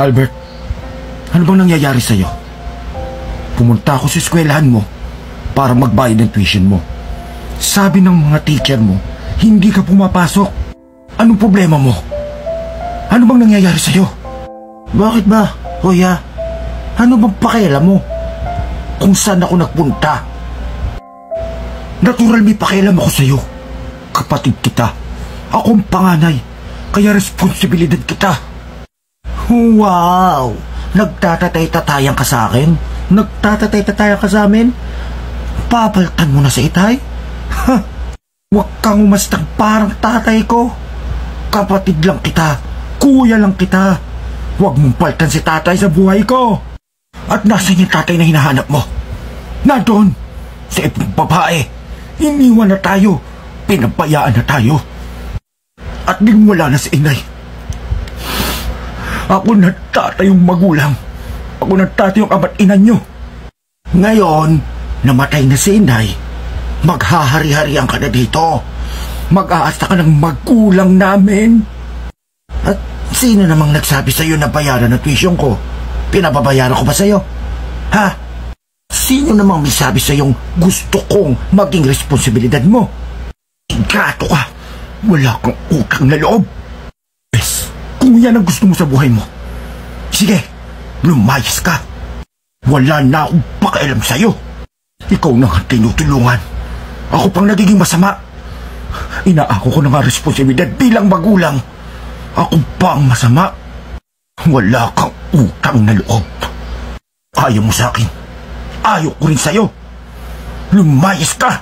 Albert, ano bang nangyayari sa'yo? Pumunta ako sa eskwelahan mo para magbayad ng tuition mo. Sabi ng mga teacher mo, hindi ka pumapasok. Anong problema mo? Ano bang nangyayari sa'yo? Bakit ba, Kuya? Ano bang pakialam mo kung saan ako nagpunta? Natural may pakialam ako sa'yo. Kapatid kita. Ako ang panganay, kaya responsibilidad kita. Wow! Nagtatatay-tatayan ka sa akin? Nagtatatay-tatayan ka sa amin? Papaltan mo na sa itay? Ha! Huwag kang umastang parang tatay ko. Kapatid lang kita. Kuya lang kita. Huwag mong paltan si tatay sa buhay ko. At nasan yung tatay na hinahanap mo? Nandun! Sa ibang babae. Iniwan na tayo. Pinabayaan na tayo. At din wala na si inay. Ako na tatay yung magulang. Ako na tatay yung ama't ina nyo. Ngayon, namatay na si inay. Maghahari-harian ka na dito. Mag-aasta ka ng magulang namin. At sino namang nagsabi sa'yo na bayaran ng tuition ko? Pinababayaran ko ba sa'yo? Ha? Sino namang may sabi sa'yong gusto kong maging responsibilidad mo? Ingrato ka. Wala kang utang na loob. Yes, kung yan ang gusto mo sa buhay mo, sige, lumayas ka. Wala na akong pakialam sa'yo. Ikaw na ang tinutulungan. Ako pang nagiging masama. Inaako ko na nga responsibilidad bilang magulang. Ako pa ang masama. Wala kang utang na loob. Ayaw mo sa akin. Ayaw ko rin sa'yo. Lumayas ka.